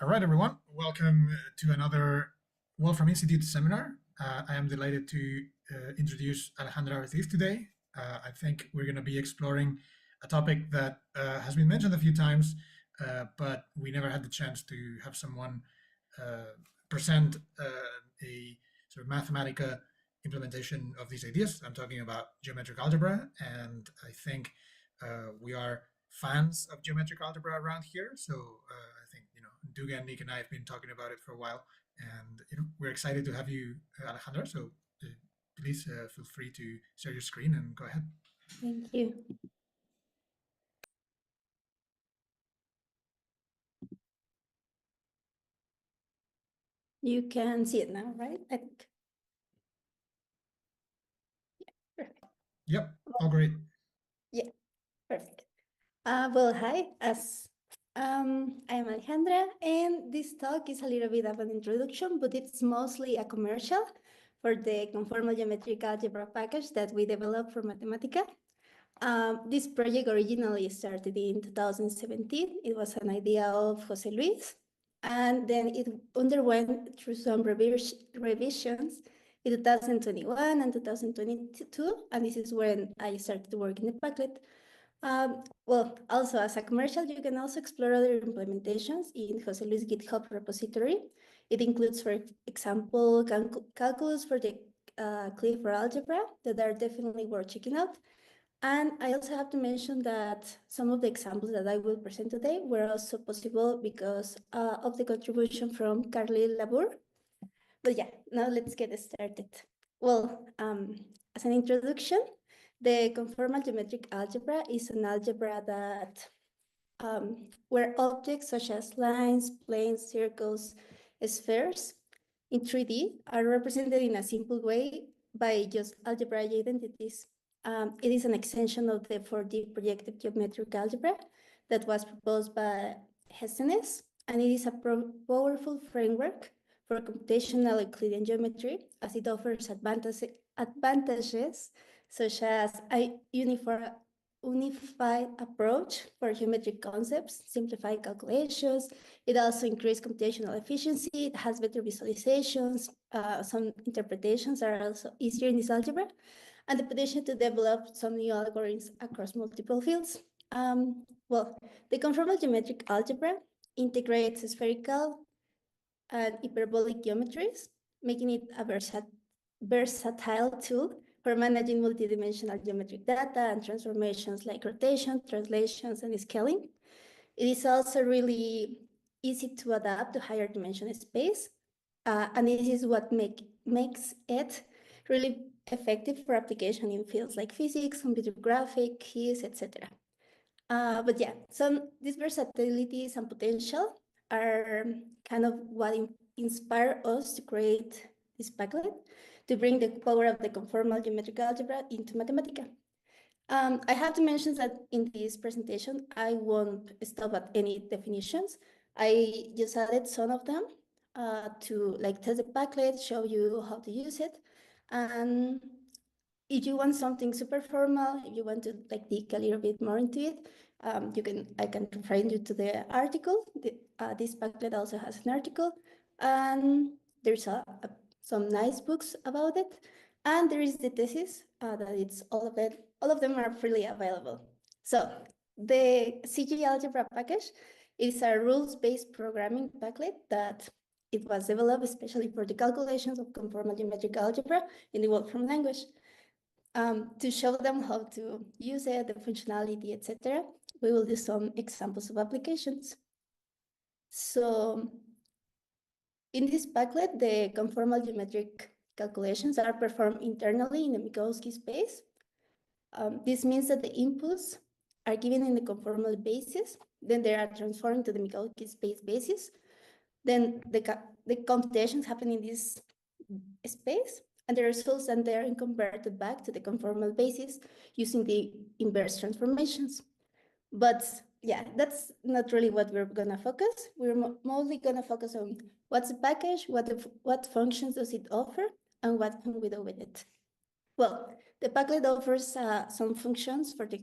All right, everyone. Welcome to another Wolfram Institute seminar. I am delighted to introduce Alejandra Ortiz today. I think we're going to be exploring a topic that has been mentioned a few times, but we never had the chance to have someone present a sort of mathematical implementation of these ideas. I'm talking about geometric algebra, and I think we are fans of geometric algebra around here. So I think, Dugan, Nick, and I have been talking about it for a while, and we're excited to have you, Alejandra. So please feel free to share your screen and go ahead. Thank you. You can see it now, right? I think. Yeah, perfect. Yep, all great. Yeah, perfect. Well, hi, I am Alejandra, and this talk is a little bit of an introduction, but it's mostly a commercial for the conformal geometric algebra package that we developed for Mathematica. This project originally started in 2017. It was an idea of Jose Luis, and then it underwent through some revisions in 2021 and 2022, and this is when I started working the Padlet. Well, also as a commercial, you can also explore other implementations in Jose Luis GitHub repository. It includes, for example, calculus for the Clifford algebra that are definitely worth checking out. And I also have to mention that some of the examples that I will present today were also possible because of the contribution from Carly Labour. But yeah, now let's get started. Well, as an introduction, the conformal geometric algebra is an algebra that where objects such as lines, planes, circles, spheres in 3D are represented in a simple way by just algebraic identities. It is an extension of the 4D projective geometric algebra that was proposed by Hessenes, and it is a powerful framework for computational Euclidean geometry, as it offers advantages such as a unified approach for geometric concepts, simplified calculations. It also increased computational efficiency. It has better visualizations. Some interpretations are also easier in this algebra, and the potential to develop some new algorithms across multiple fields. Well, the conformal geometric algebra integrates spherical and hyperbolic geometries, making it a versatile tool for managing multidimensional geometric data and transformations like rotation, translations, and scaling. It is also really easy to adapt to higher dimension space, and this is what makes it really effective for application in fields like physics, computer graphics, etc. But yeah, these versatilities and potential are kind of what inspire us to create this Padlet, to bring the power of the conformal geometric algebra into Mathematica. I have to mention that in this presentation, I won't stop at any definitions. I just added some of them to test the Padlet, show you how to use it. And if you want something super formal, if you want to dig a little bit more into it, I can refer you to the article. This Padlet also has an article, and there's some nice books about it. And there is the thesis that it's all of them are freely available. So the CG algebra package is a rules-based programming Padlet that it was developed especially for the calculations of conformal geometric algebra in the Wolfram language. To show them how to use it, the functionality, etc., we will do some examples of applications. So in this Padlet, the conformal geometric calculations are performed internally in the Minkowski space. This means that the inputs are given in the conformal basis, then they are transformed to the Minkowski space basis. Then the computations happen in this space, and the results then they are converted back to the conformal basis using the inverse transformations. But yeah, that's not really what we're gonna focus. We're mostly gonna focus on what's the package, what functions does it offer, and what can we do with it. Well, the Padlet offers some functions for the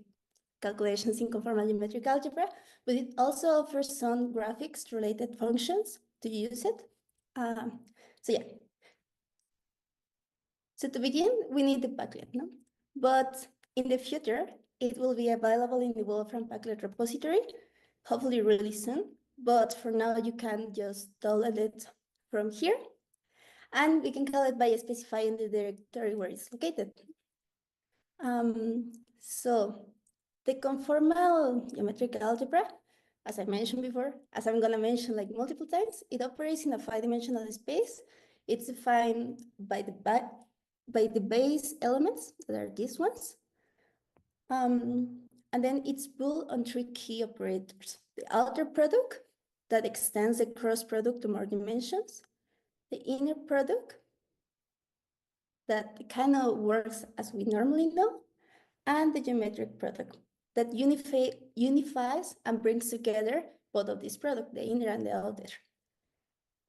calculations in conformal geometric algebra, but it also offers some graphics-related functions to use it. So yeah. So to begin, we need the Padlet, no? But in the future, it will be available in the Wolfram Padlet repository, hopefully really soon. But for now, you can just download it from here. And we can call it by specifying the directory where it's located. So the conformal geometric algebra, as I mentioned before, as I'm gonna mention like multiple times, it operates in a 5-dimensional space. It's defined by the base elements, that are these ones. And then it's built on 3 key operators. The outer product that extends the cross product to more dimensions. The inner product that kind of works as we normally know. And the geometric product that unifies and brings together both of these products, the inner and the outer.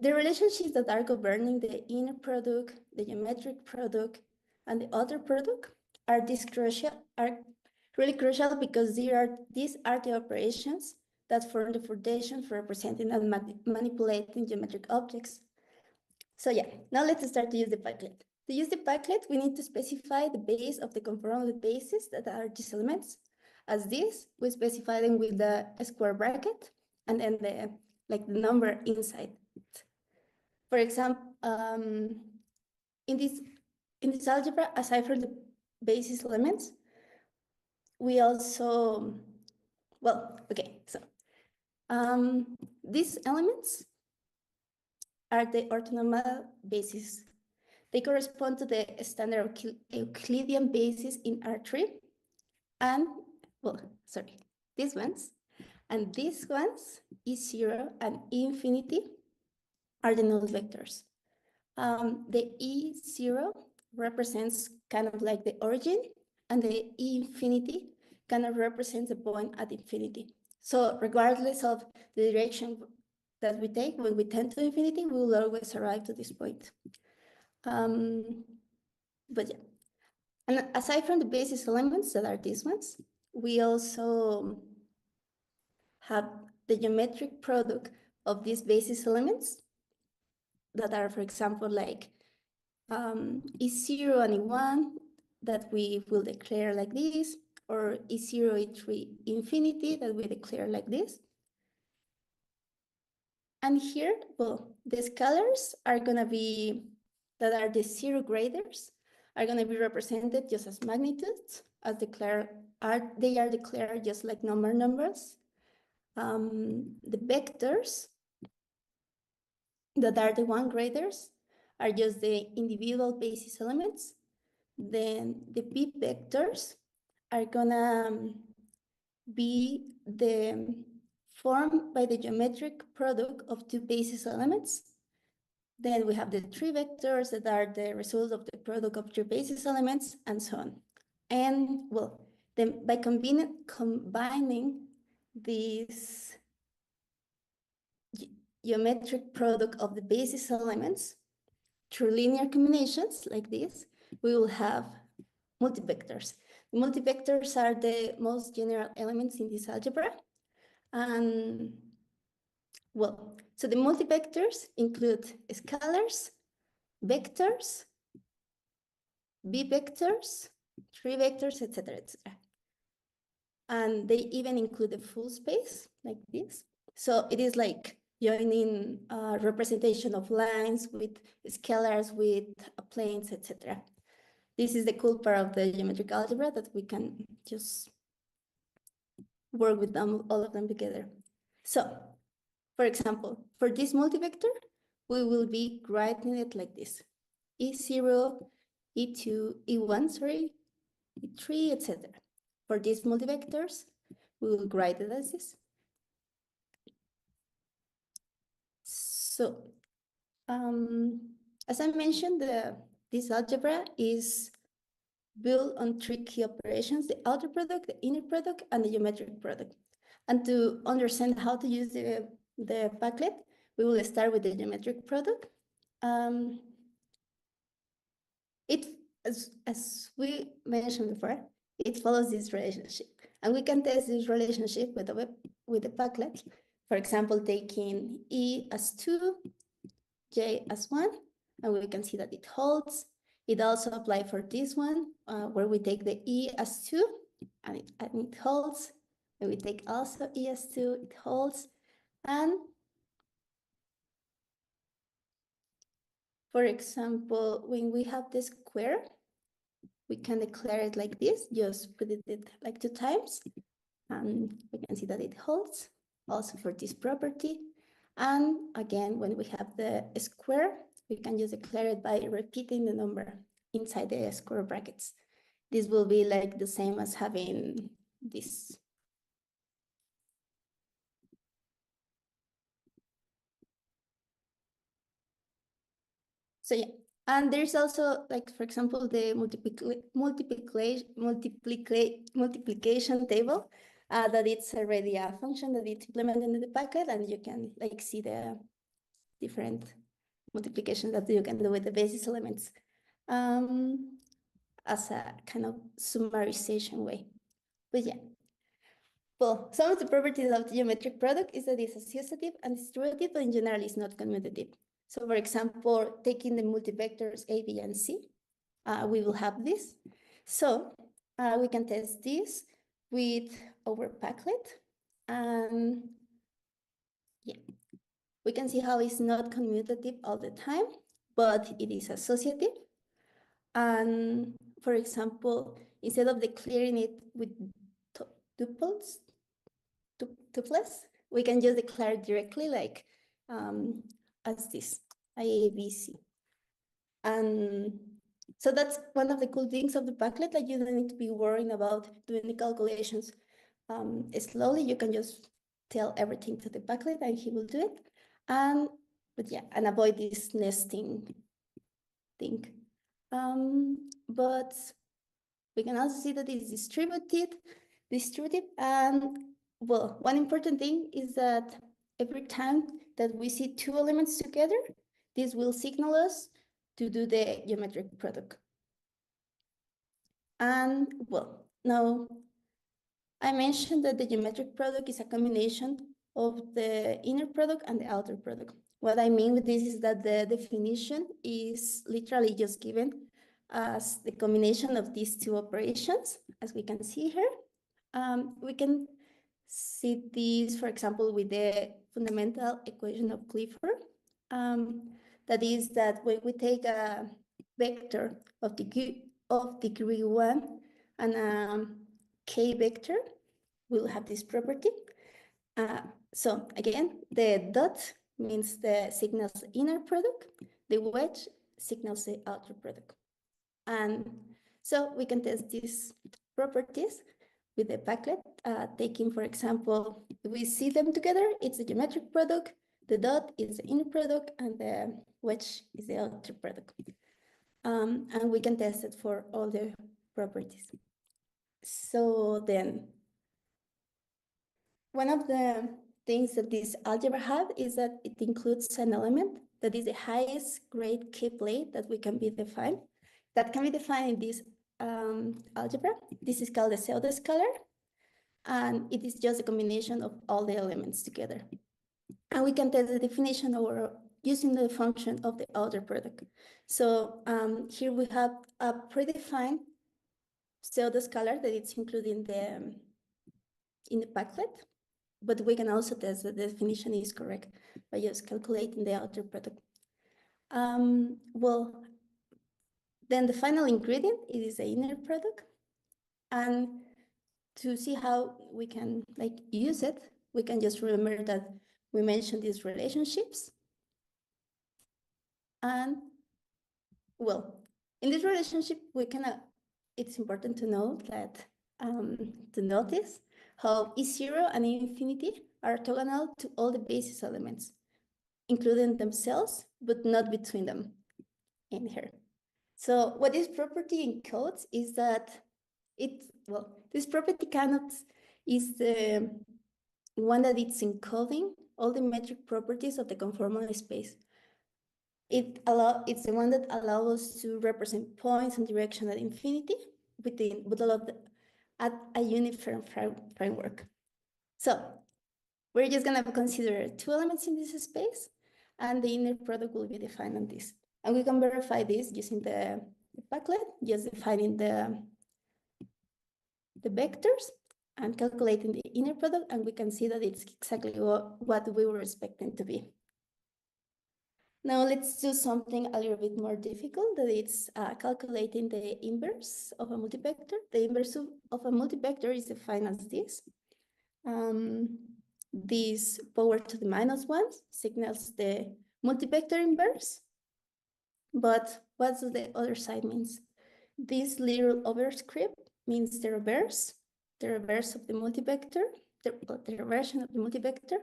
The relationships that are governing the inner product, the geometric product, and the outer product are really crucial because these are the operations that form the foundation for representing and manipulating geometric objects. So yeah, now let's start to use the Padlet. To use the Padlet, we need to specify the base of the conformal bases that are these elements. As this, we specify them with the square bracket and then the number inside it. For example, in this algebra, aside from the basis elements, we also, well, okay, so these elements are the orthonormal bases. They correspond to the standard Euclidean basis in R3. And, well, sorry, these ones. And these ones, E0 and E infinity, are the null vectors. The E0 represents kind of like the origin, and the E infinity kind of represents the point at infinity. So regardless of the direction that we take, when we tend to infinity, we will always arrive to this point. But yeah, and aside from the basis elements that are these ones, we also have the geometric product of these basis elements that are, for example, like E0 and E1 that we will declare like this, or E0, E3 infinity that we declare like this. And here, well, the scalars are gonna be, that are the 0 graders, are gonna be represented just as magnitudes, as they are declared just like numbers. The vectors that are the 1 graders are just the individual basis elements. Then the B vectors are gonna be the formed by the geometric product of 2 basis elements. Then we have the 3 vectors that are the result of the product of 3 basis elements, and so on. And well, then by combining this geometric product of the basis elements through linear combinations like this, we will have multivectors. The multivectors are the most general elements in this algebra. And well, so the multivectors include scalars, vectors, B vectors, 3 vectors, etc., etc. And they even include the full space like this. So it is like joining representation of lines with scalars, with planes, etc. This is the cool part of the geometric algebra, that we can just work with them, all of them together. So, for example, for this multivector, we will be writing it like this: E0, E2, E1, sorry, E3, etc. For these multivectors, we will write it as this. So, as I mentioned, this algebra is built on 3 key operations: the outer product, the inner product, and the geometric product. And to understand how to use the Padlet, we will start with the geometric product. As we mentioned before, it follows this relationship. And we can test this relationship with the Packlet. For example, taking E as 2, J as 1, and we can see that it holds. It also applies for this one, where we take the E as 2, and it holds. And we take also E as 2, it holds. And for example, when we have the square, we can declare it like this, just put it like 2 times. And we can see that it holds also for this property. And again, when we have the square, we can just declare it by repeating the number inside the square brackets. This will be like the same as having this. So yeah, and there's also, like, for example, the multiplication table, that it's already a function that it's implemented in the packet, and you can like see the different multiplication that you can do with the basis elements, as a kind of summarization way. But yeah, well, some of the properties of the geometric product is that it's associative and distributive, but in general it's not commutative. So for example, taking the multivectors A, B, and C, we will have this. So we can test this with our Packlet, and yeah, we can see how it's not commutative all the time, but it is associative. And for example, instead of declaring it with tuples, we can just declare directly like as this, IABC. And so that's one of the cool things of the Packlet, that you don't need to be worrying about doing the calculations slowly. You can just tell everything to the Packlet and he will do it. But yeah, and avoid this nesting thing. But we can also see that it's distributive, and well, one important thing is that every time that we see 2 elements together, this will signal us to do the geometric product. And well, now I mentioned that the geometric product is a combination of the inner product and the outer product. What I mean with this is that the definition is literally just given as the combination of these 2 operations, as we can see here. We can see this, for example, with the fundamental equation of Clifford. That is that when we take a vector of degree 1 and a k vector, we'll have this property. So again, the dot means the signals inner product, the wedge signals the outer product. And so we can test these properties with the Packlet, taking, for example, if we see them together, it's a geometric product, the dot is the inner product, and the wedge is the outer product. And we can test it for all the properties. So then, one of the things that this algebra have is that it includes an element that is the highest grade k-plate that we can be defined. That can be defined in this algebra. This is called the pseudo-scalar, and it is just a combination of all the elements together. And we can test the definition or using the function of the outer product. So here we have a predefined pseudo-scalar that it's included in the Packlet, but we can also test that the definition is correct by just calculating the outer product. Well, then the final ingredient is the inner product. And to see how we can like use it, we can just remember that we mentioned these relationships. And well, in this relationship, we can, it's important to know that, to notice how E0 and infinity are orthogonal to all the basis elements, including themselves, but not between them in here. So what this property encodes is that this property cannot is the one that it's encoding all the metric properties of the conformal space. It's the one that allows us to represent points and direction at infinity with at a uniform framework. So we're just gonna consider two elements in this space, and the inner product will be defined on this. And we can verify this using the backlet, just defining the vectors and calculating the inner product, and we can see that it's exactly what we were expecting to be. Now let's do something a little bit more difficult, that it's calculating the inverse of a multivector. The inverse of a multivector is defined as this. This power to the -1 signals the multivector inverse. But what does the other side means? This little overscript means the reverse of the multivector, the reversion of the multivector.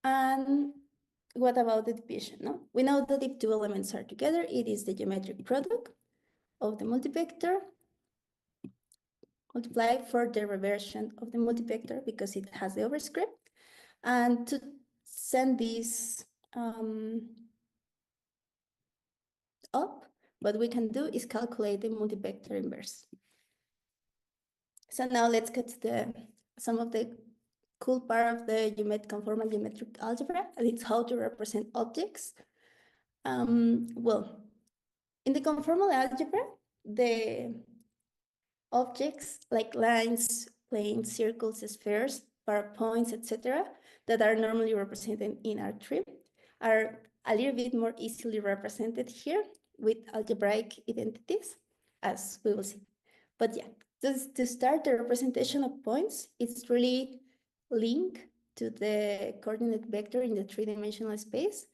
And what about the division? No? We know that if two elements are together, it is the geometric product of the multivector multiplied for the reversion of the multivector because it has the overscript. And to send this up, what we can do is calculate the multivector inverse. So now let's get to some of the cool part of the conformal geometric algebra, and it's how to represent objects. Well, in the conformal algebra, the objects like lines, planes, circles, spheres, points, etc., that are normally represented in our tree are a little bit more easily represented here with algebraic identities, as we will see. But yeah, to start the representation of points, it's really linked to the coordinate vector in the three-dimensional space.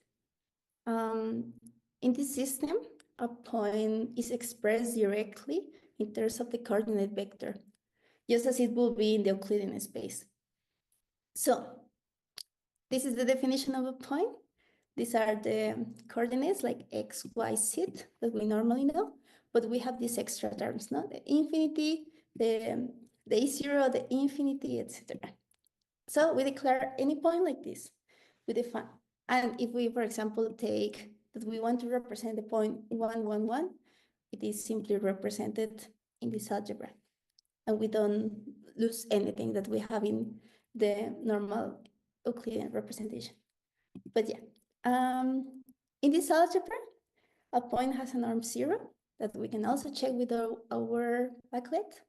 In this system, a point is expressed directly in terms of the coordinate vector, just as it will be in the Euclidean space. So this is the definition of a point. These are the coordinates like x, y, z that we normally know, but we have these extra terms, no? The infinity, the a0, the infinity, etc. So we declare any point like this. We define, and if we, for example, take that we want to represent the point 1, 1, 1, it is simply represented in this algebra, and we don't lose anything that we have in the normal Euclidean representation. But yeah, in this algebra, a point has a norm 0 that we can also check with our backlet.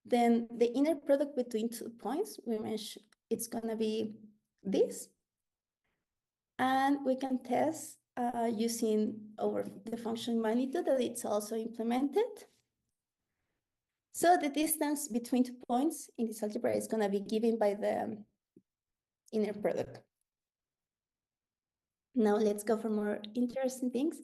Then the inner product between 2 points, we mentioned it's gonna be this. And we can test using the function magnitude that it's also implemented. So the distance between 2 points in this algebra is gonna be given by the inner product. Now let's go for more interesting things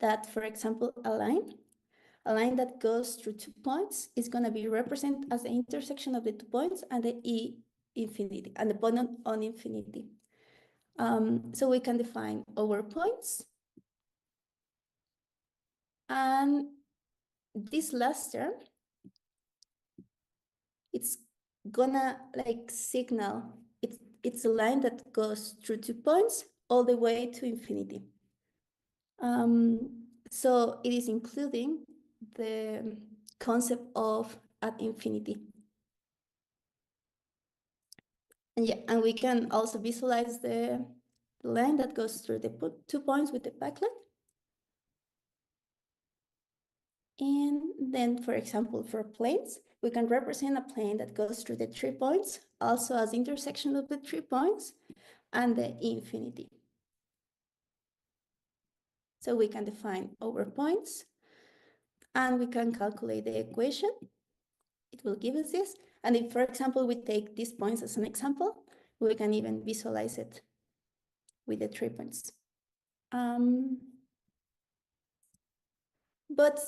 that, for example, a line that goes through 2 points is gonna be represented as the intersection of the 2 points and the E infinity, and the point on infinity. So we can define our points. And this last term, it's gonna like signal, it's a line that goes through 2 points all the way to infinity. So it is including the concept of at infinity. And yeah, and we can also visualize the line that goes through the 2 points with the backlet. And then, for example, for planes, we can represent a plane that goes through the 3 points, also as intersection of the 3 points and the infinity. So we can define our points, and we can calculate the equation. It will give us this. And if, for example, we take these points as an example, we can even visualize it with the 3 points. But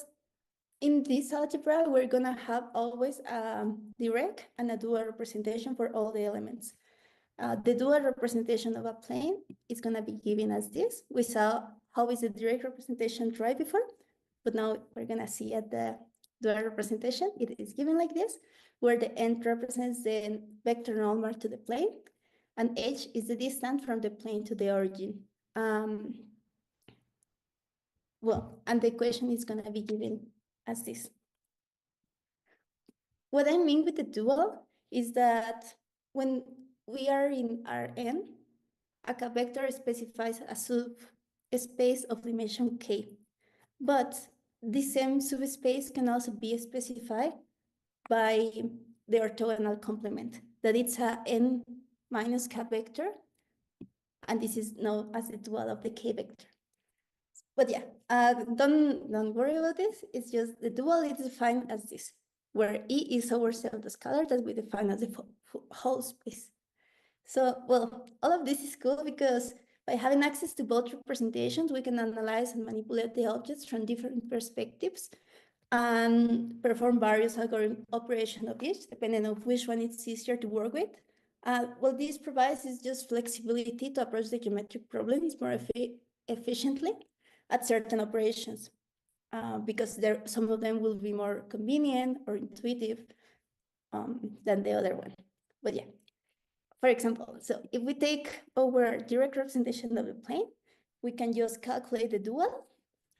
in this algebra, we're gonna have always a direct and a dual representation for all the elements. The dual representation of a plane is gonna be given as this. We saw how is the direct representation right before, but now we're gonna see at the dual representation, it is given like this, where the n represents the vector normal to the plane, and h is the distance from the plane to the origin. Well, and the equation is gonna be given as this. what I mean with the dual is that when we are in Rn, a K vector specifies a subspace of dimension k, but the same subspace can also be specified by the orthogonal complement, that it's a n minus K vector, and this is known as the dual of the K vector. But yeah, don't worry about this. It's just the dual is defined as this, where E is ourselves the scalar that we define as the whole space. So, well, all of this is cool because by having access to both representations, we can analyze and manipulate the objects from different perspectives and perform various algorithm operations of each, depending on which one is easier to work with. What this provides is just flexibility to approach the geometric problems more efficiently at certain operations, because some of them will be more convenient or intuitive than the other one. But yeah, for example, so if we take our direct representation of the plane, we can just calculate the dual,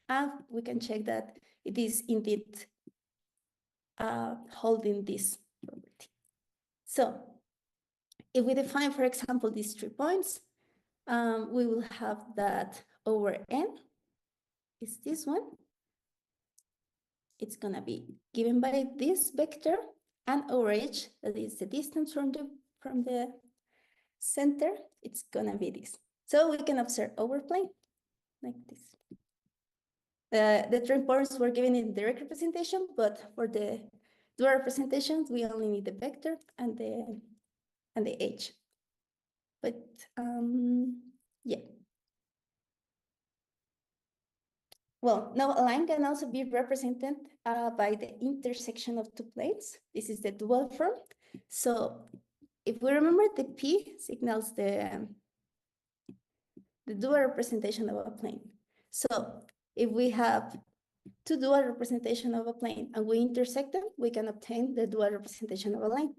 and we can check that it is indeed holding this property. So if we define, for example, these 3 points, we will have that over n is this one. It's gonna be given by this vector, and over h, that is the distance from the center, it's gonna be this. So we can observe our plane like this. The 3 points were given in direct representation, but for the dual representations, we only need the vector and the h. But yeah. Well, now a line can also be represented by the intersection of 2 planes. This is the dual form. So if we remember, the P signals the dual representation of a plane. So if we have 2 dual representation of a plane and we intersect them, we can obtain the dual representation of a line.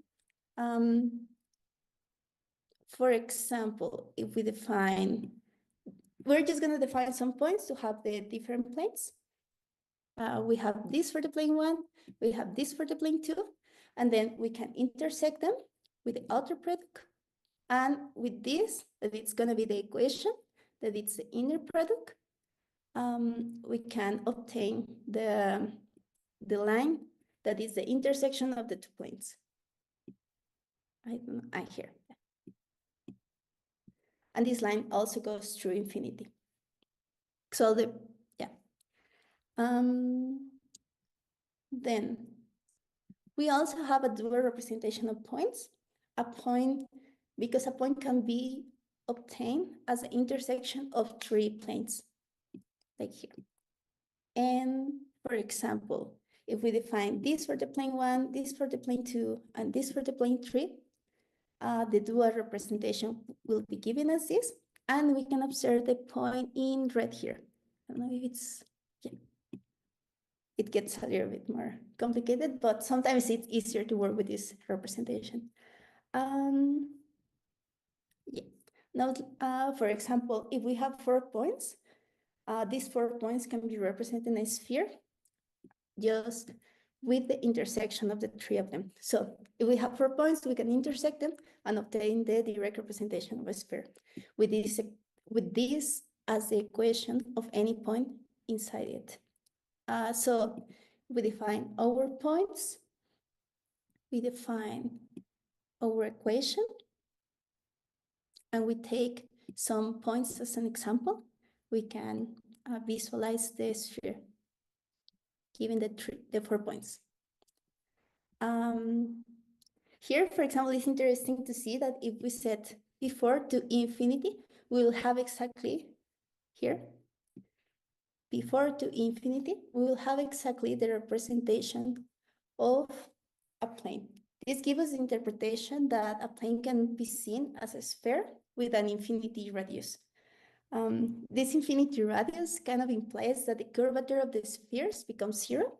For example, if we define, we're just going to define some points to have the different planes. We have this for the plane 1, we have this for the plane 2, and then we can intersect them with the outer product. And with this, that it's going to be the equation, that it's the inner product, we can obtain the line that is the intersection of the 2 planes. I don't know, here. And this line also goes through infinity. So then we also have a dual representation of points. Because a point can be obtained as an intersection of 3 planes, like here. And for example, if we define this for the plane 1, this for the plane 2, and this for the plane 3, the dual representation will be given as this, and we can observe the point in red here. I don't know if it's, yeah. It gets a little bit more complicated, but sometimes it's easier to work with this representation. Yeah. Now, for example, if we have 4 points, these 4 points can be represented in a sphere, just with the intersection of the 3 of them. So if we have 4 points, we can intersect them and obtain the direct representation of a sphere with this as the equation of any point inside it. So we define our points, we define our equation, and we take some points as an example. We can visualize the sphere given the 4 points. Here, for example, it's interesting to see that if we set before to infinity, we will have exactly here, before to infinity, we will have exactly the representation of a plane. This gives us the interpretation that a plane can be seen as a sphere with an infinity radius. This infinity radius kind of implies that the curvature of the spheres becomes 0,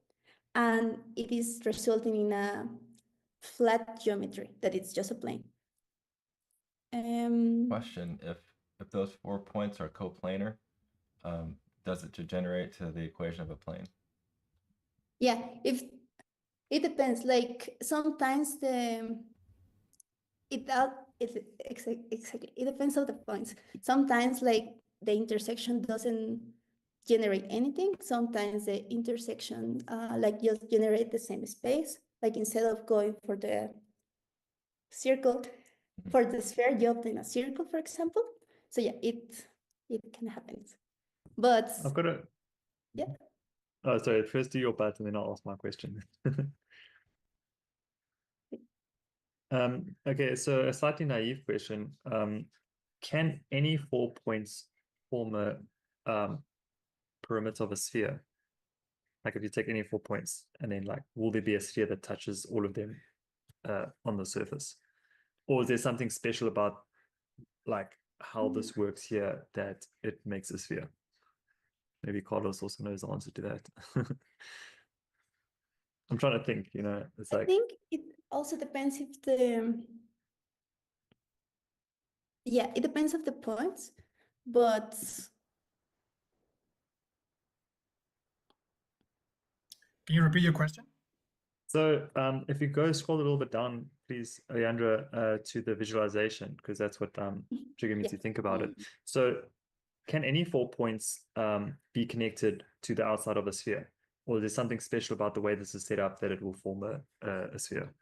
and it is resulting in a flat geometry, that it's just a plane. Question, if those 4 points are coplanar, does it degenerate to the equation of a plane? Yeah, It depends. Like sometimes exactly. It depends on the points. Sometimes like the intersection doesn't generate anything. Sometimes the intersection like just generate the same space. Like instead of going for the circle, for the sphere, you obtain a circle, for example. So yeah, it can happen. But I've got a. yeah. Oh, sorry. First do your part, and then I'll ask my question. Okay, so a slightly naive question. Can any 4 points form a perimeter of a sphere? Like if you take any 4 points and then like, will there be a sphere that touches all of them on the surface? Or is there something special about like how this works here that it makes a sphere? Maybe Carlos also knows the answer to that. I'm trying to think, it's I like, think it also depends if it depends of the points, but Can you repeat your question? so if you go scroll a little bit down, please, Alejandra, to the visualization, because that's what triggered me to think about it. So can any 4 points be connected to the outside of a sphere? Or is there something special about the way this is set up that it will form a sphere?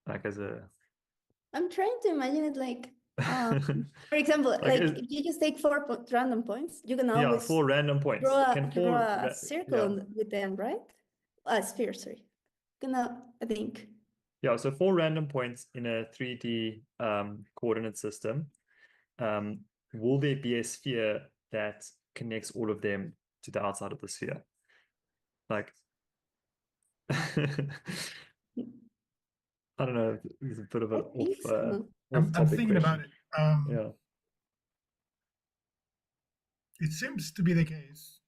Like as a... I'm trying to imagine it like, for example, like if you just take 4 random points, you can always 4 random points. draw a circle with them, right? A sphere, sorry. I think. Yeah, so 4 random points in a 3D coordinate system. Will there be a sphere that connects all of them to the outside of the sphere? Like, I don't know, it's a bit of an I'm thinking question. about it. Yeah. It seems to be the case.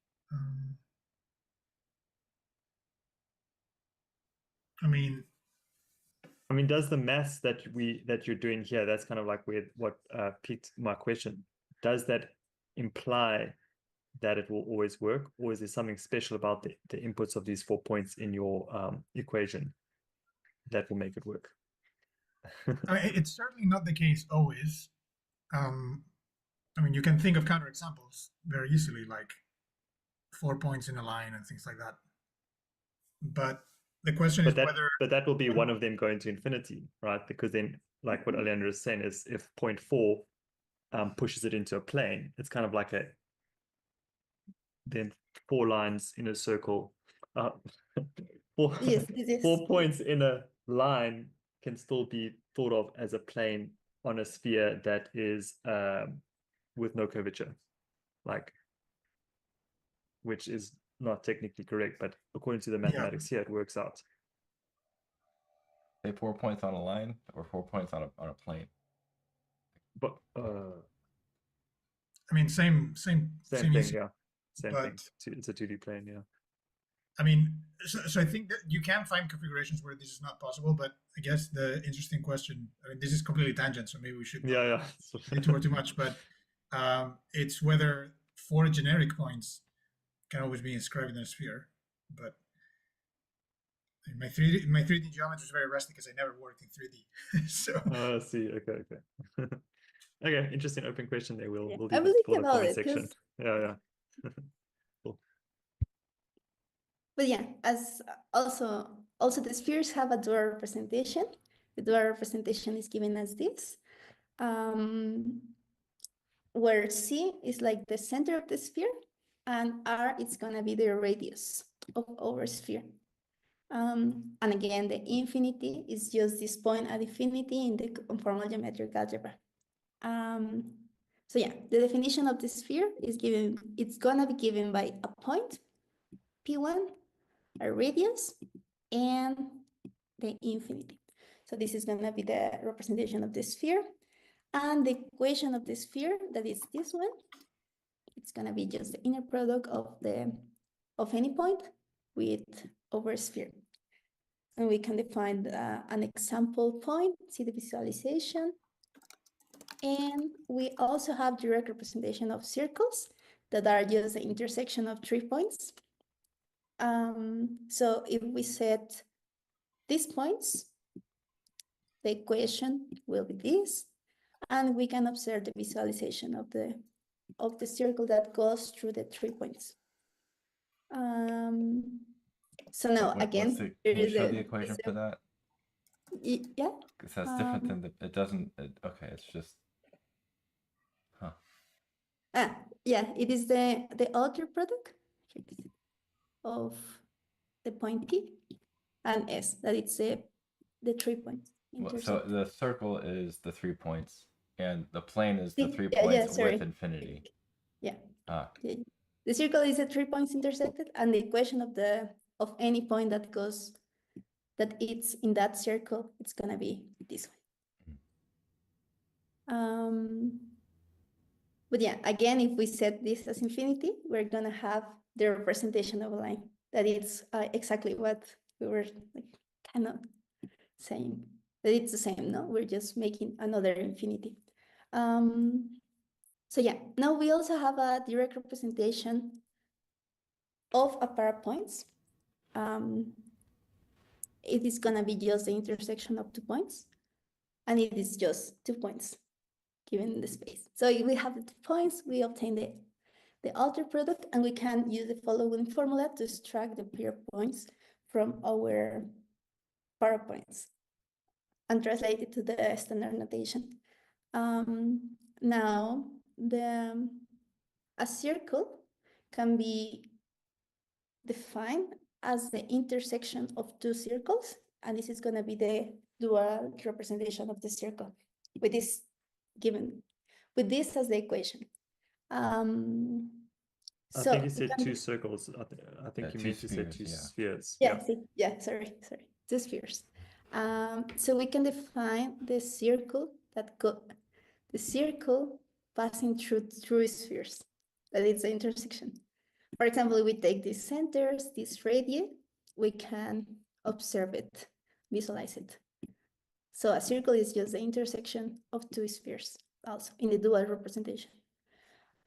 I mean, does the maths that you're doing here, that's kind of like what piqued my question. Does that imply that it will always work, or is there something special about the inputs of these 4 points in your equation that will make it work? I mean, it's certainly not the case always. I mean, you can think of counterexamples very easily, like 4 points in a line and things like that. But the question is whether... But that will be one of them going to infinity, right? Because then, like what Alejandra is saying, is if point 4 pushes it into a plane, it's kind of like then 4 lines in a circle. 4 points in a line can still be thought of as a plane on a sphere that is with no curvature, like, which is not technically correct, but according to the mathematics here, it works out. Say 4 points on a line or 4 points on a plane. But I mean, same thing, issue, yeah. Same thing. It's a 2D plane, yeah. I mean, so I think that you can find configurations where this is not possible, but I guess the interesting question, I mean, this is completely tangent, so maybe we should not detour too much, but it's whether 4 generic points can always be inscribed in a sphere. But my 3D geometry is very rusty because I never worked in 3D. So I see. Okay. Okay, interesting open question there. We'll leave I it will for think the about comment it, section. Yeah. Cool. But yeah, as also the spheres have a dual representation. The dual representation is given as this, where C is like the center of the sphere, and R is gonna be the radius of our sphere. And again, the infinity is just this point at infinity in the conformal geometric algebra. So yeah, the definition of the sphere is given, it's gonna be given by a point, P1, a radius, and the infinity. So this is gonna be the representation of the sphere. And the equation of the sphere, that is this one, it's gonna be just the inner product of any point with over a sphere. And we can define an example point, see the visualization. And we also have direct representation of circles that are just the intersection of 3 points. So if we set these points, the equation will be this, and we can observe the visualization of the circle that goes through the 3 points. So now again, Can here you is show the equation for that? Yeah. Because that's different than it doesn't. Okay, it's just. Huh. Yeah, it is the outer product of the point P and S, that it's the 3 points. So the circle is the 3 points, and the plane is the 3 Yeah, points sorry. with infinity. Yeah. Ah. The circle is the 3 points intersected, and the equation of any point that it's in that circle, it's gonna be this one. But yeah, again, if we set this as infinity, we're gonna have the representation of a line. That is exactly what we were like kind of saying. That it's the same, no? We're just making another infinity. So yeah, now we also have a direct representation of a pair of points. It is gonna be just the intersection of 2 points, and it is just 2 points given the space. So if we have the 2 points, we obtain the outer product, and we can use the following formula to extract the pair points from our pair points and translate it to the standard notation. Now, a circle can be defined as the intersection of 2 circles, and this is going to be the dual representation of the circle with this as the equation. I think you said 2 circles. I think you meant to say 2 spheres. Yeah, sorry, 2 spheres. So we can define the circle passing through 3 spheres. That is the intersection. For example, we take these centers, this radii, we can observe it, visualize it. So a circle is just the intersection of 2 spheres, also in the dual representation.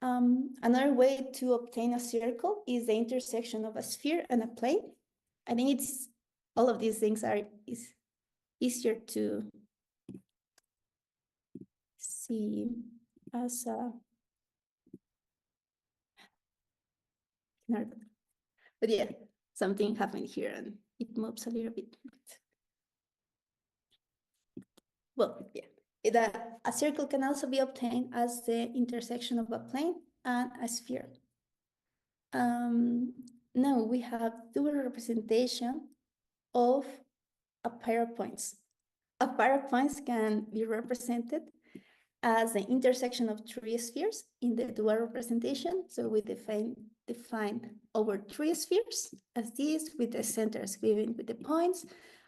Another way to obtain a circle is the intersection of a sphere and a plane. I think all of these things is easier to see as a, but yeah, something happened here and it moves a little bit. Well, yeah, a circle can also be obtained as the intersection of a plane and a sphere. Now we have dual representation of a pair of points. A pair of points can be represented as the intersection of 3 spheres in the dual representation. So we define over 3 spheres as this, with the centers given with the points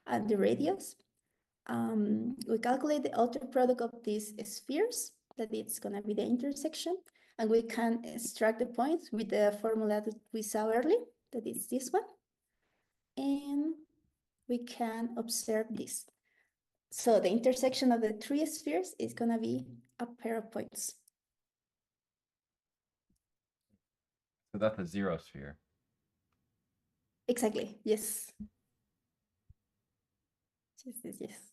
and the radius. We calculate the outer product of these spheres, that it's going to be the intersection, and we can extract the points with the formula that we saw earlier, that is this one. And we can observe this. So the intersection of the 3 spheres is going to be a pair of points. So that's a 0 sphere. Exactly, yes. Yes.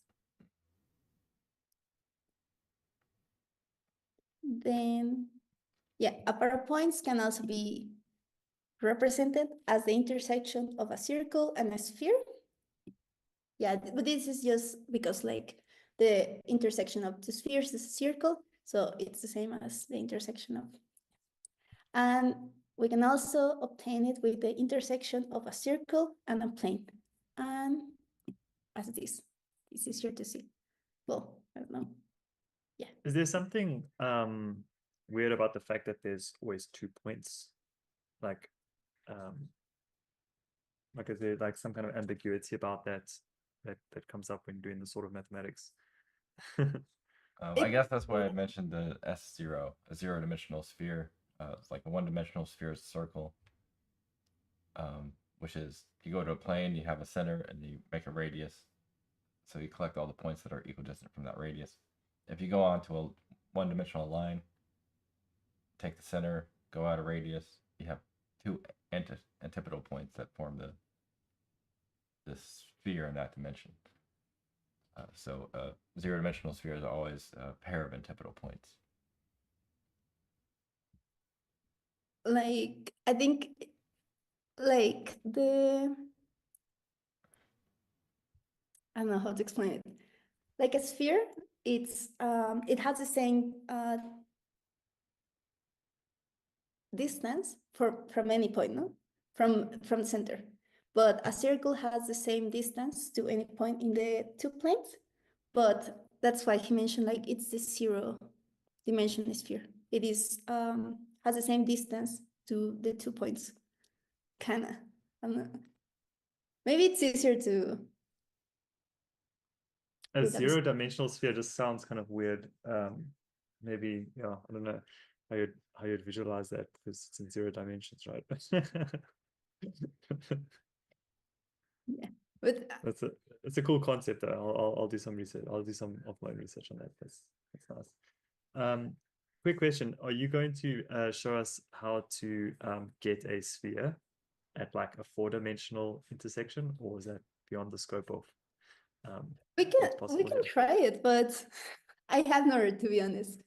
Then, yeah, a pair of points can also be represented as the intersection of a circle and a sphere. Yeah, but this is just because like the intersection of 2 spheres is a circle, so it's the same as the intersection of. And we can also obtain it with the intersection of a circle and a plane. And as this is easier to see. Well, I don't know. Yeah. Is there something weird about the fact that there's always 2 points? Like is there like some kind of ambiguity about that comes up when doing this sort of mathematics? I guess that's why I mentioned the S0, a 0-dimensional sphere. It's like a 1-dimensional sphere is a circle, which is you go to a plane, you have a center, and you make a radius. So you collect all the points that are equidistant from that radius. If you go on to a 1-dimensional line, take the center, go out a radius, you have two antipodal points that form the sphere in that dimension. So zero-dimensional sphere is always a pair of antipodal points. Like, I think, like I don't know how to explain it. Like a sphere, it's it has the same distance from any point, no? From the center. But a circle has the same distance to any point in the two planes. But that's why he mentioned like it's the zero-dimensional sphere. It is has the same distance to the 2 points. Kinda. I don't know. Maybe it's easier to. A zero-dimensional sphere just sounds kind of weird. Maybe, yeah, I don't know how you'd visualize that because it's in 0 dimensions, right? Yeah, but it's a cool concept though. I'll do some research. I'll do some of my own research on that. That's nice. Quick question: are you going to show us how to get a sphere at like a 4-dimensional intersection, or is that beyond the scope of? we can try it, but I have no, to be honest.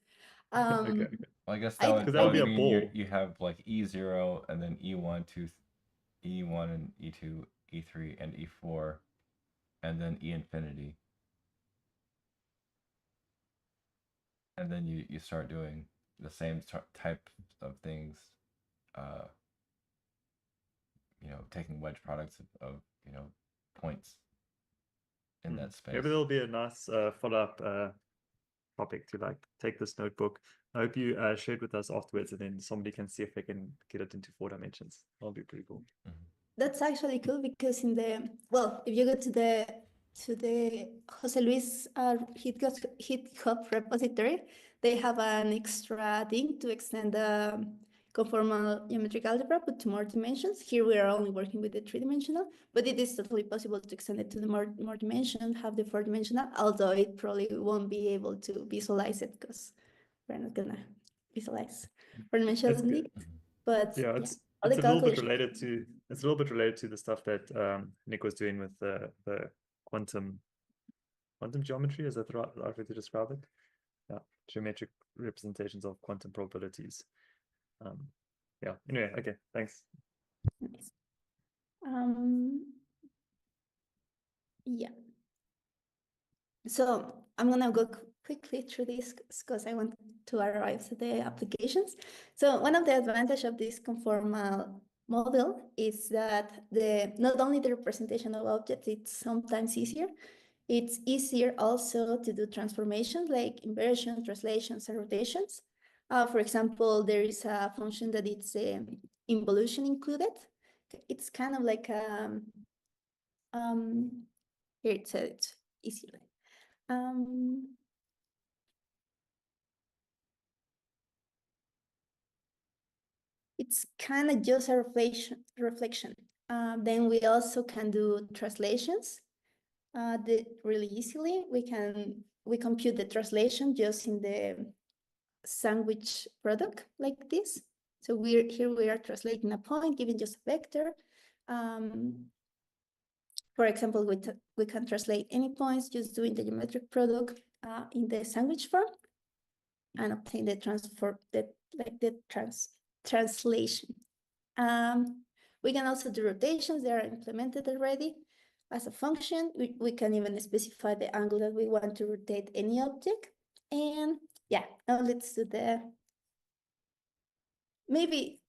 Okay. Well, I guess that would be a mean ball. you have like E0 and then E1, E1 and E2, E3 and E4, and then E infinity. And then you start doing the same type of things, taking wedge products of points in that space. Maybe there'll be a nice follow-up topic to like take this notebook. I hope you share it with us afterwards, and then somebody can see if they can get it into 4 dimensions. That'll be pretty cool. That's actually cool because if you go to the Jose Luis GitHub repository, they have an extra thing to extend the conformal geometric algebra, but to more dimensions. Here we are only working with the 3-dimensional, but it is totally possible to extend it to the more dimension, have the 4-dimensional, although it probably won't be able to visualize it because we're not gonna visualize 4-dimensionally. But yeah, it's a little bit related to the stuff that Nick was doing with the quantum geometry. Is that the right way to describe it? Yeah, geometric representations of quantum probabilities. Yeah. Anyway, okay. Thanks. Nice. Yeah. So I'm gonna go quickly through this because I want to arrive to the applications. So one of the advantages of this conformal model is that not only the representation of objects, it's sometimes easier. It's easier also to do transformations like inversion, translations, and rotations. For example, there is a function that it's involution included. It's kind of like here it said it easily. It's kind of just a reflection. Then we also can do translations really easily. We compute the translation just in the sandwich product like this. So we are translating a point, giving just a vector. For example, we can translate any points just doing the geometric product in the sandwich form and obtain the translation. We can also do rotations. They are implemented already as a function. We can even specify the angle that we want to rotate any object. And yeah, now let's do maybe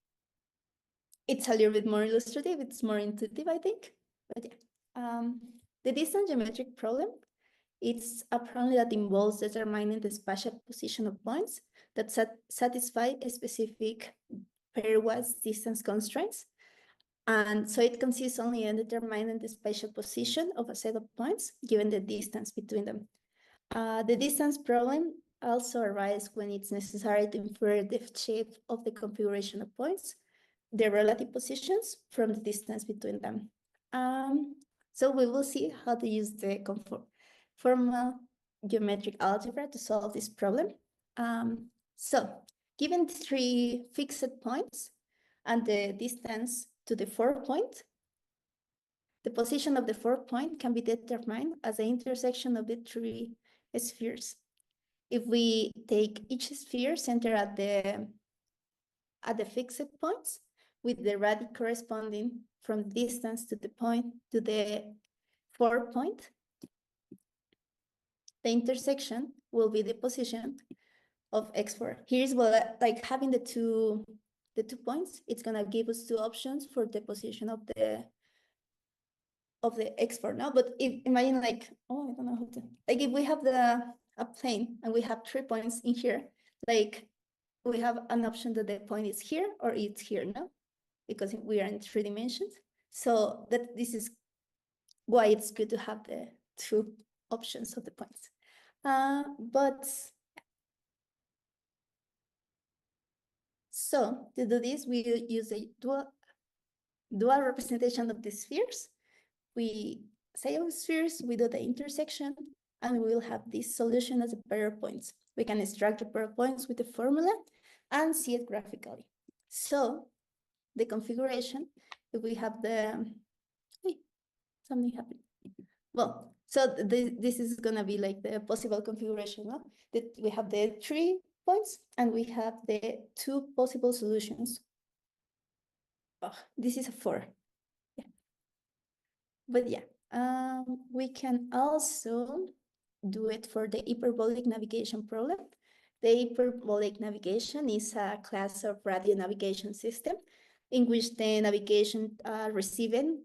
it's a little bit more illustrative. It's more intuitive, I think. But yeah, the distance geometric problem, it's a problem that involves determining the spatial position of points that satisfy a specific pairwise distance constraints. And so it consists only in determining the spatial position of a set of points given the distance between them. The distance problem also arises when it's necessary to infer the shape of the configuration of points, their relative positions from the distance between them. So we will see how to use the conformal geometric algebra to solve this problem. So given 3 fixed points, and the distance to the 4 point. The position of the 4 point can be determined as the intersection of the 3 spheres. If we take each sphere centered at the fixed points, with the radii corresponding from the distance to the point to the 4 point, the intersection will be the position of x4. Here's what, like having the two points, it's gonna give us 2 options for the position of the x4 now. But if imagine like, oh, I don't know how to, like if we have a plane and we have 3 points in here, like we have an option that the point is here or it's here, no? Because we are in 3 dimensions. So that this is why it's good to have the 2 options of the points. So to do this, we use a dual representation of the spheres. We say of spheres, we do the intersection, and we will have this solution as a pair of points. We can extract the pair of points with the formula and see it graphically. So the configuration, if we have something happened. Well, so this is gonna be like the possible configuration, no? That we have the 3 points and we have the 2 possible solutions. Oh, this is a 4. Yeah. But yeah, we can also do it for the hyperbolic navigation problem. The hyperbolic navigation is a class of radio navigation system in which the navigation receiving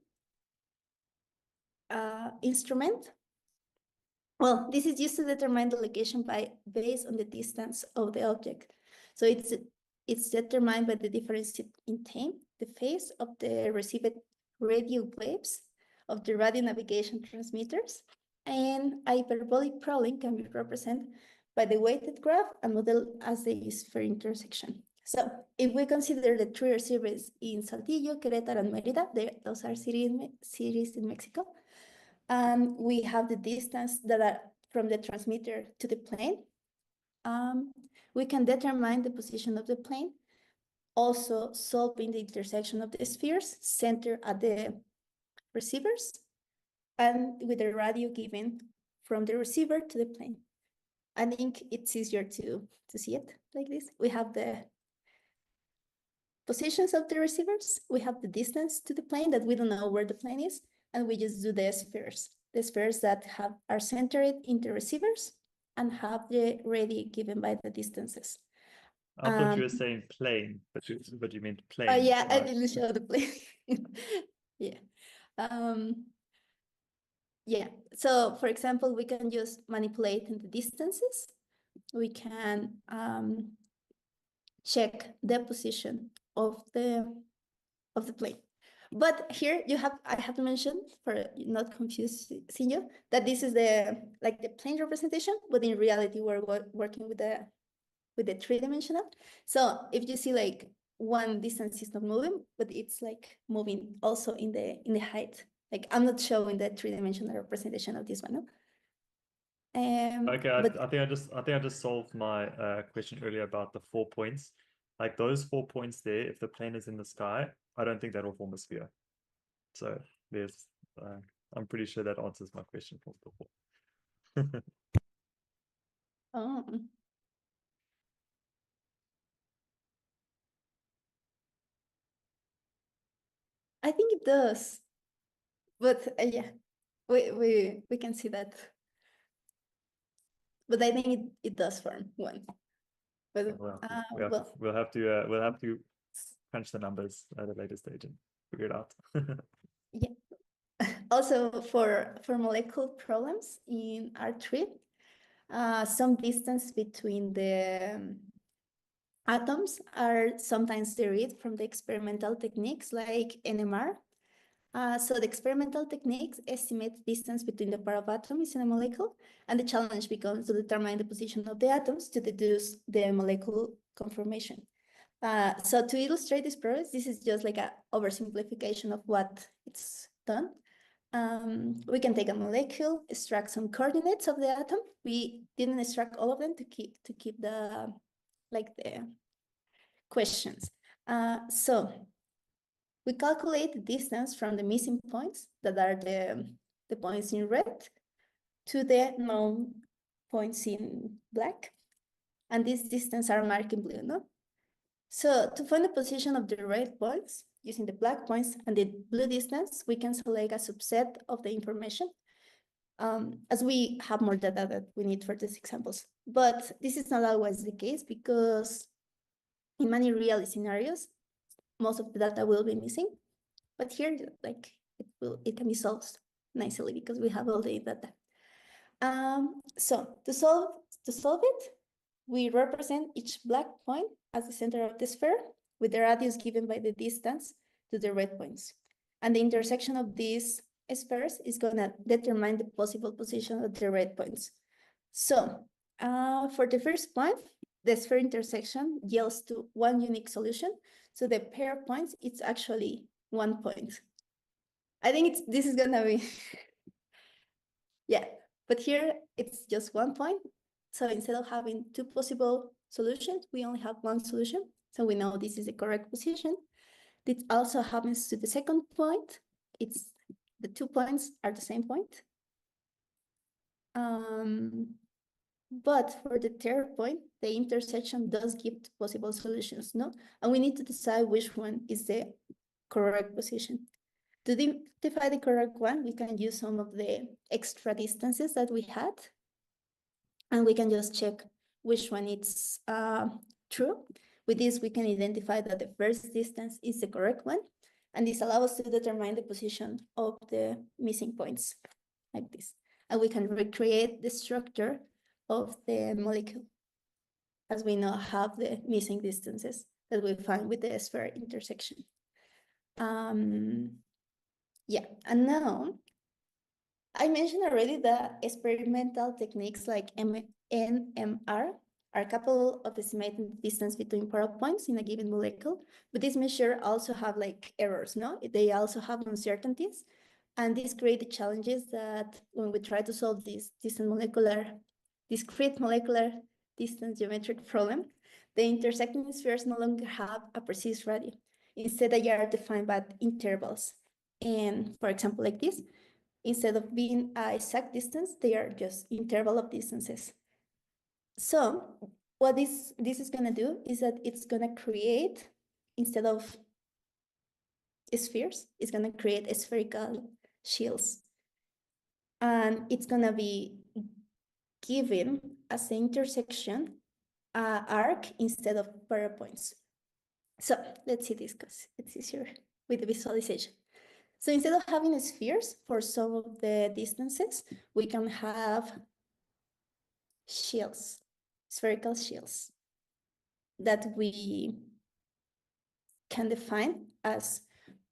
instrument. Well, this is used to determine the location based on the distance of the object. So it's determined by the difference in time, the phase of the received radio waves of the radio navigation transmitters, and a hyperbolic problem can be represented by the weighted graph and model as the sphere intersection. So if we consider the 3 receivers in Saltillo, Querétaro, and Mérida, those are cities in Mexico, and we have the distance that are from the transmitter to the plane. We can determine the position of the plane, also solving the intersection of the spheres centered at the receivers and with the radio given from the receiver to the plane. I think it's easier to see it like this. We have the positions of the receivers, we have the distance to the plane that we don't know where the plane is, and we just do the spheres that are centered in the receivers and have the radii given by the distances. I thought you were saying plane, but you meant plane. Oh yeah, right? I didn't show the plane. Yeah. Yeah, so for example, we can just manipulate in the distances. We can check the position of the plane. But here I have to mention, for not confusing you, that this is the plane representation, but in reality we're working with the 3-dimensional. So if you see like one distance is not moving, but it's like moving also in the height. Like I'm not showing the 3-dimensional representation of this one. No? Okay, I think I just solved my question earlier about the 4 points. Like those 4 points there, if the plane is in the sky, I don't think that will form a sphere. So there's, I'm pretty sure that answers my question from before. Oh. I think it does, but yeah, we can see that. But I think it does form one. But we'll have to crunch the numbers at a later stage and figure it out. Yeah. Also for molecular problems in R3, some distance between the atoms are sometimes derived from the experimental techniques like NMR. So the experimental techniques estimate distance between the pair of atoms in a molecule, and the challenge becomes to determine the position of the atoms to deduce the molecular conformation. So to illustrate this process, this is just like an oversimplification of what it's done. We can take a molecule, extract some coordinates of the atom. We didn't extract all of them to keep the questions. So we calculate the distance from the missing points that are the points in red to the known points in black. And these distances are marked in blue, no? So to find the position of the red points, using the black points and the blue distance, we can select a subset of the information, as we have more data that we need for these examples. But this is not always the case, because in many real scenarios, most of the data will be missing. But here, like, it can be solved nicely because we have all the data. So to solve it, we represent each black point as the center of the sphere, with the radius given by the distance to the red points. And the intersection of these spheres is going to determine the possible position of the red points. So for the first point, the sphere intersection yields to one unique solution. So the pair of points, it's actually 1 point. I think this is going to be, yeah, but here it's just 1 point. So instead of having 2 possible solutions, we only have 1 solution. So we know this is the correct position. This also happens to the second point. It's the 2 points are the same point. But for the third point, the intersection does give 2 possible solutions, no? And we need to decide which one is the correct position. To identify the correct one, we can use some of the extra distances that we had. And we can just check which one is true. With this, we can identify that the first distance is the correct one. And this allows us to determine the position of the missing points, like this. And we can recreate the structure of the molecule, as we now have the missing distances that we find with the sphere intersection. Yeah, and now, I mentioned already that experimental techniques like NMR are capable of estimating the distance between polar points in a given molecule, but these measures also have like errors, no? They also have uncertainties, and these create the challenges that when we try to solve this discrete molecular distance geometric problem, the intersecting spheres no longer have a precise radius. Instead, they are defined by intervals. And for example, like this, instead of being an exact distance, they are just interval of distances. So what this is going to do is that it's going to create, instead of spheres, it's going to create spherical shields. And it's going to be given as the intersection arc instead of parapoints. So let's see this because it's easier with the visualization. So instead of having spheres for some of the distances, we can have shields, spherical shields, that we can define as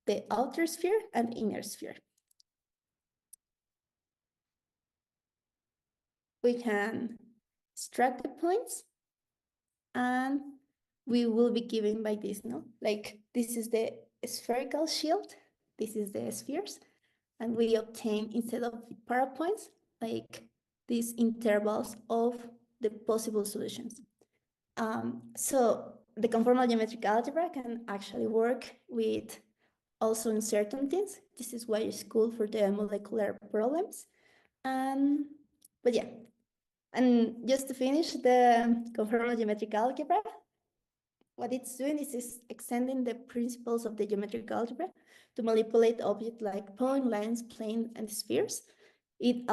the outer sphere and inner sphere. We can extract the points, and we will be given by this, no? Like, this is the spherical shield, this is the spheres, and we obtain, instead of parapoints, like these intervals of the possible solutions. So the conformal geometric algebra can actually work with also uncertainties. This is why it's cool for the molecular problems. But yeah, and just to finish the conformal geometric algebra, what it's doing is extending the principles of the geometric algebra to manipulate objects like point, lines, plane, and spheres. It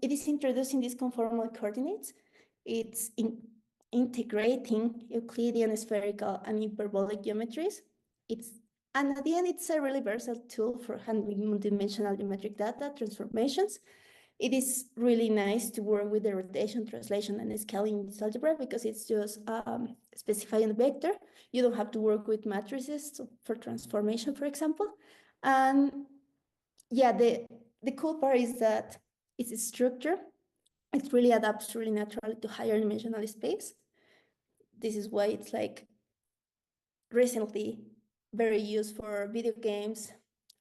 is introducing these conformal coordinates. It's integrating Euclidean, spherical, and hyperbolic geometries. And at the end, it's a really versatile tool for handling multidimensional geometric data transformations. It is really nice to work with the rotation, translation, and scaling in this algebra because it's just specifying the vector. You don't have to work with matrices for transformation, for example. And yeah, the cool part is that it's a structure. It really adapts really naturally to higher dimensional space. This is why it's like recently very used for video games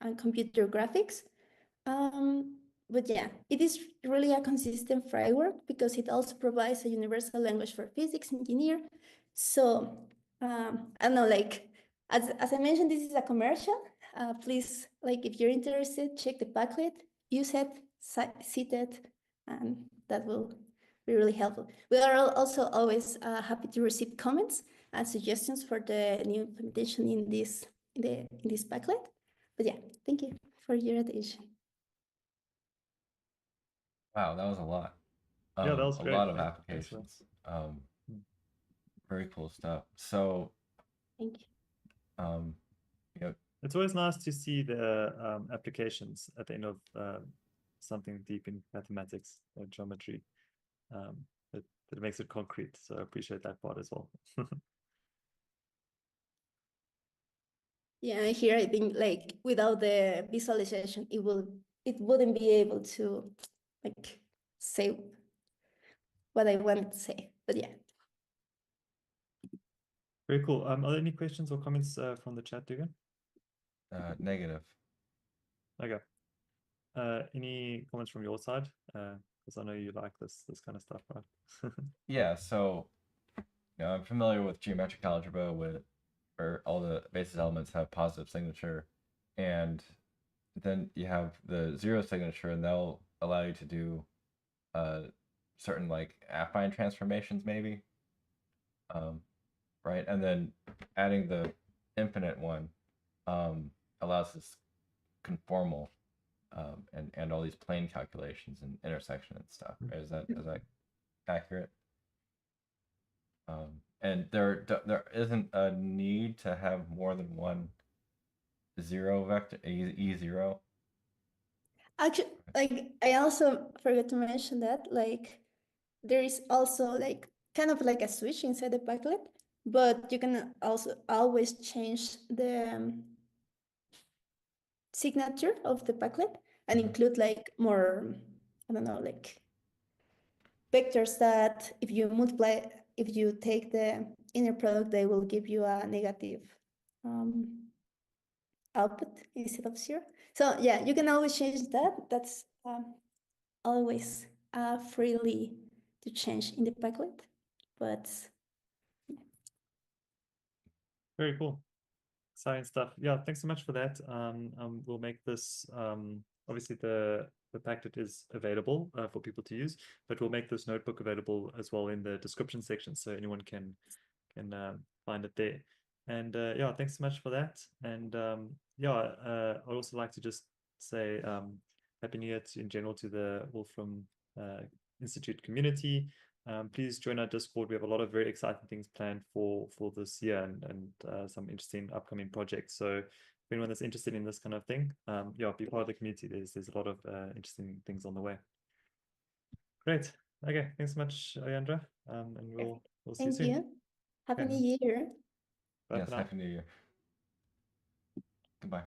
and computer graphics. But yeah, it is really a consistent framework because it also provides a universal language for physics engineer. So I don't know, like, As I mentioned, this is a commercial. Please, like, if you're interested, check the Padlet, use it, see it, and that will be really helpful. We are also always happy to receive comments and suggestions for the new implementation in this Padlet. But yeah, thank you for your attention. Wow, that was a lot. Yeah, that was a great. lot of Yeah, applications. Very cool stuff. So, Thank you. you know, it's always nice to see the applications at the end of something deep in mathematics or geometry. That makes it concrete. So I appreciate that part as well. Yeah, here I think, like, without the visualization, it wouldn't be able to, like, say what I wanted to say. But yeah. Very cool. Are there any questions or comments from the chat, Dugan? negative. Okay. Any comments from your side? Because I know you like this kind of stuff, right? Yeah, so I'm familiar with geometric algebra, where all the basis elements have positive signature, and then you have the zero signature, and they'll allow you to do certain like affine transformations, maybe. Right, and then adding the infinite one allows this conformal and all these plane calculations and intersection and stuff. Is that accurate? And there isn't a need to have more than one zero vector, E0. Actually, like, I also forgot to mention that, like, there is also, like, kind of like a switch inside the Padlet, but you can also always change the signature of the Padlet and include, like, more, I don't know, like, vectors that if you take the inner product, they will give you a negative output instead of 0. So yeah, you can always change that. That's always freely to change in the Padlet, but Very cool. Exciting stuff. Yeah, thanks so much for that. We'll make this obviously the Padlet is available for people to use, but we'll make this notebook available as well in the description section, so anyone can find it there. And yeah, thanks so much for that. And yeah, I'd also like to just say Happy New Year in general to the Wolfram Institute community. Please join our Discord. We have a lot of very exciting things planned for this year and some interesting upcoming projects. So if anyone that's interested in this kind of thing, yeah, be part of the community. There's a lot of interesting things on the way. Great. Okay, thanks so much, Alejandra. And we'll see you soon. Thank you. Happy New Year. Bye Yes, for now. Happy New Year. Goodbye.